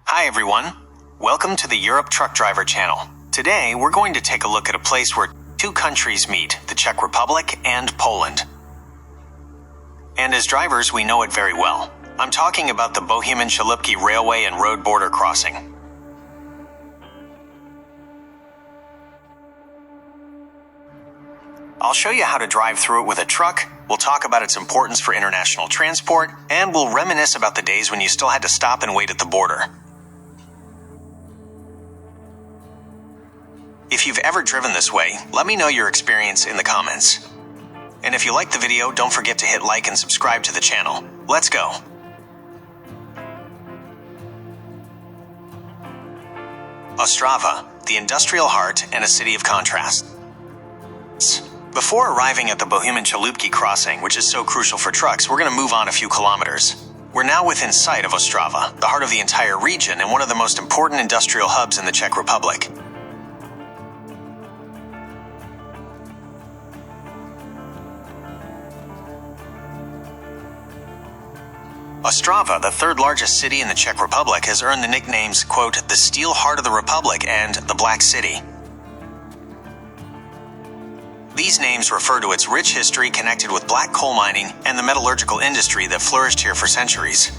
Hi everyone, welcome to the Europe Truck Driver channel. Today we're going to take a look at a place where two countries meet, the Czech Republic and Poland. And as drivers we know it very well. I'm talking about the Bohumín-Chalupki railway and road border crossing. I'll show you how to drive through it with a truck, we'll talk about its importance for international transport, and we'll reminisce about the days when you still had to stop and wait at the border. If you've ever driven this way, let me know your experience in the comments. And if you liked the video, don't forget to hit like and subscribe to the channel. Let's go! Ostrava, the industrial heart and a city of contrasts. Before arriving at the Bohumín-Chalupki crossing, which is so crucial for trucks, we're going to move on a few kilometers. We're now within sight of Ostrava, the heart of the entire region and one of the most important industrial hubs in the Czech Republic. Ostrava, the third largest city in the Czech Republic, has earned the nicknames, quote, the Steel Heart of the Republic and the Black City. These names refer to its rich history connected with black coal mining and the metallurgical industry that flourished here for centuries.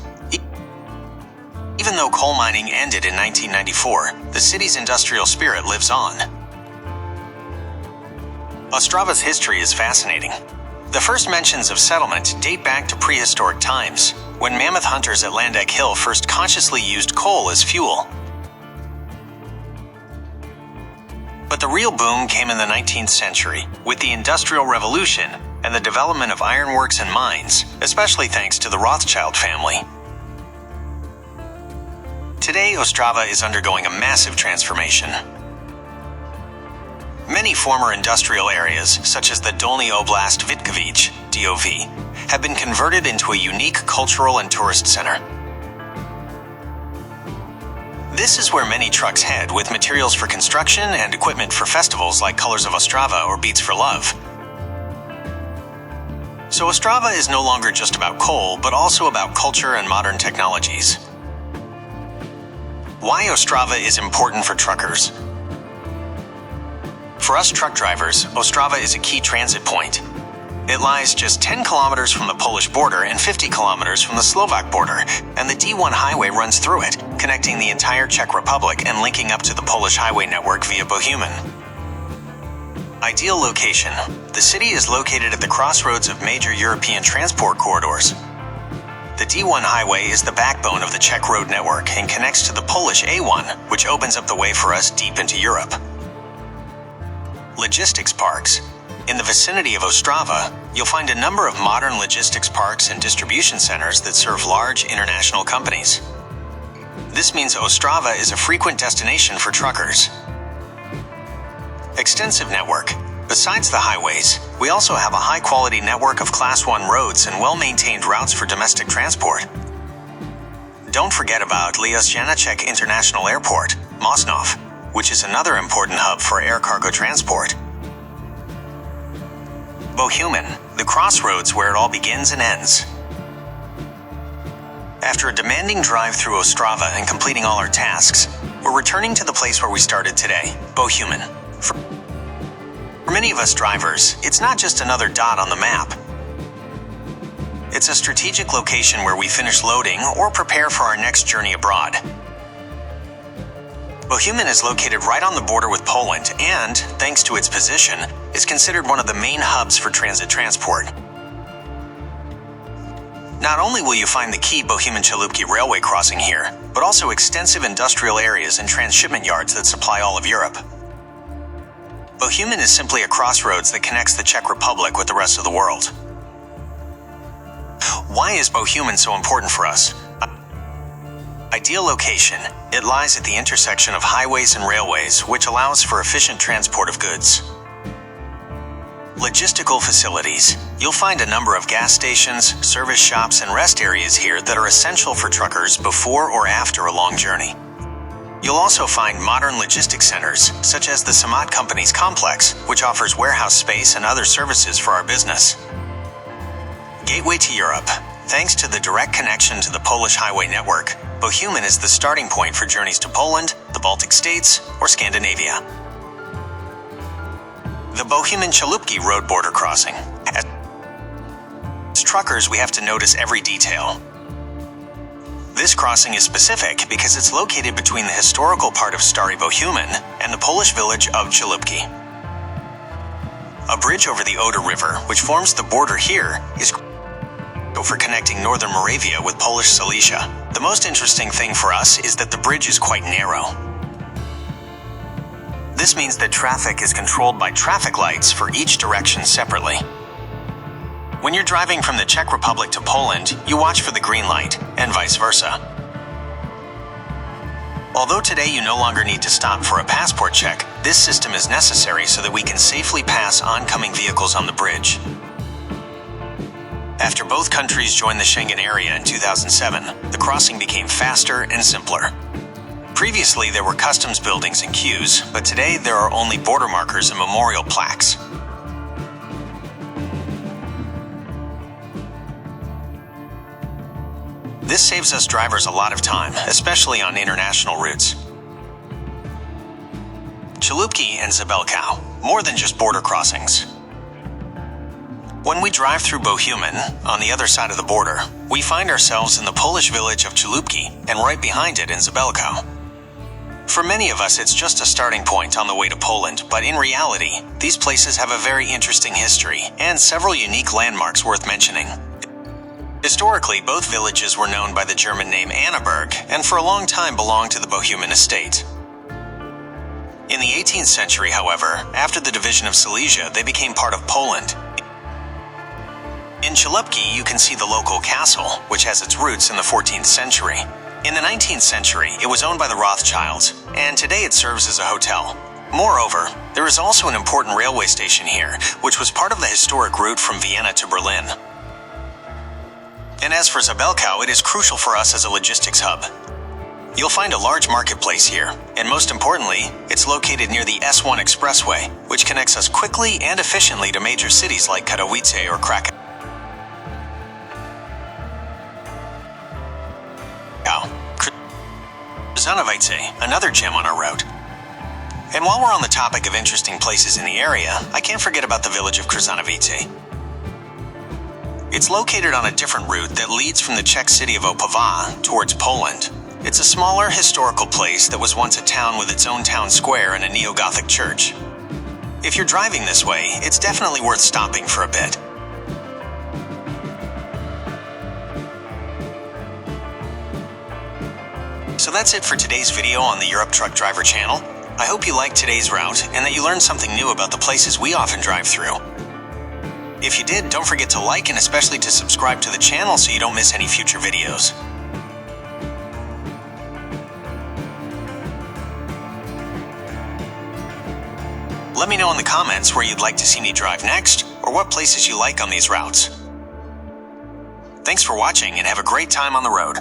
Even though coal mining ended in 1994, the city's industrial spirit lives on. Ostrava's history is fascinating. The first mentions of settlement date back to prehistoric times, when mammoth hunters at Landek Hill first consciously used coal as fuel. But the real boom came in the 19th century, with the Industrial Revolution and the development of ironworks and mines, especially thanks to the Rothschild family. Today, Ostrava is undergoing a massive transformation. Many former industrial areas, such as the Dolní Oblast Vítkovice, DOV, have been converted into a unique cultural and tourist center. This is where many trucks head, with materials for construction and equipment for festivals like Colors of Ostrava or Beats for Love. So Ostrava is no longer just about coal, but also about culture and modern technologies. Why Ostrava is important for truckers? For us truck drivers, Ostrava is a key transit point. It lies just 10 kilometers from the Polish border and 50 kilometers from the Slovak border, and the D1 highway runs through it, connecting the entire Czech Republic and linking up to the Polish highway network via Bohumin. Ideal location. The city is located at the crossroads of major European transport corridors. The D1 highway is the backbone of the Czech road network and connects to the Polish A1, which opens up the way for us deep into Europe. Logistics parks. In the vicinity of Ostrava, you'll find a number of modern logistics parks and distribution centers that serve large international companies. This means Ostrava is a frequent destination for truckers. Extensive network. Besides the highways, we also have a high-quality network of Class 1 roads and well-maintained routes for domestic transport. Don't forget about Lioš-Janáček International Airport, Mosnov, which is another important hub for air cargo transport. Bohumin, the crossroads where it all begins and ends. After a demanding drive through Ostrava and completing all our tasks, we're returning to the place where we started today, Bohumin. For many of us drivers, it's not just another dot on the map. It's a strategic location where we finish loading or prepare for our next journey abroad. Bohumin is located right on the border with Poland and, thanks to its position, is considered one of the main hubs for transit transport. Not only will you find the key Bohumín-Chalupki railway crossing here, but also extensive industrial areas and transshipment yards that supply all of Europe. Bohumin is simply a crossroads that connects the Czech Republic with the rest of the world. Why is Bohumin so important for us? Ideal location. It lies at the intersection of highways and railways, which allows for efficient transport of goods. Logistical facilities. You'll find a number of gas stations, service shops, and rest areas here that are essential for truckers before or after a long journey. You'll also find modern logistics centers, such as the Samat Company's complex, which offers warehouse space and other services for our business. Gateway to Europe. Thanks to the direct connection to the Polish highway network, Bohumin is the starting point for journeys to Poland, the Baltic states, or Scandinavia. The Bohumín-Chalupki road border crossing. As truckers, we have to notice every detail. This crossing is specific because it's located between the historical part of Stary Bohumin and the Polish village of Chalupki. A bridge over the Oder River, which forms the border here, is for connecting northern Moravia with Polish Silesia. The most interesting thing for us is that the bridge is quite narrow. This means that traffic is controlled by traffic lights for each direction separately. When you're driving from the Czech Republic to Poland, you watch for the green light, and vice versa. Although today you no longer need to stop for a passport check, this system is necessary so that we can safely pass oncoming vehicles on the bridge. After both countries joined the Schengen area in 2007, the crossing became faster and simpler. Previously, there were customs buildings and queues, but today there are only border markers and memorial plaques. This saves us drivers a lot of time, especially on international routes. Chalupki and Zabelkau, more than just border crossings. When we drive through Bohumin, on the other side of the border, we find ourselves in the Polish village of Chalupki and right behind it in Zabelkau. For many of us, it's just a starting point on the way to Poland, but in reality, these places have a very interesting history and several unique landmarks worth mentioning. Historically, both villages were known by the German name Annaberg and for a long time belonged to the Bohumin estate. In the 18th century, however, after the division of Silesia, they became part of Poland. In Chalupki, you can see the local castle, which has its roots in the 14th century. In the 19th century, it was owned by the Rothschilds, and today it serves as a hotel. Moreover, there is also an important railway station here, which was part of the historic route from Vienna to Berlin. And as for Zabelkau, it is crucial for us as a logistics hub. You'll find a large marketplace here, and most importantly, it's located near the S1 expressway, which connects us quickly and efficiently to major cities like Katowice or Krakow. Another gem on our route. And while we're on the topic of interesting places in the area, I can't forget about the village of Krzyżanowice. It's located on a different route that leads from the Czech city of Opava towards Poland. It's a smaller historical place that was once a town with its own town square and a neo-Gothic church. If you're driving this way, it's definitely worth stopping for a bit. So that's it for today's video on the Europe Truck Driver channel. I hope you liked today's route and that you learned something new about the places we often drive through. If you did, don't forget to like and especially to subscribe to the channel so you don't miss any future videos. Let me know in the comments where you'd like to see me drive next or what places you like on these routes. Thanks for watching and have a great time on the road.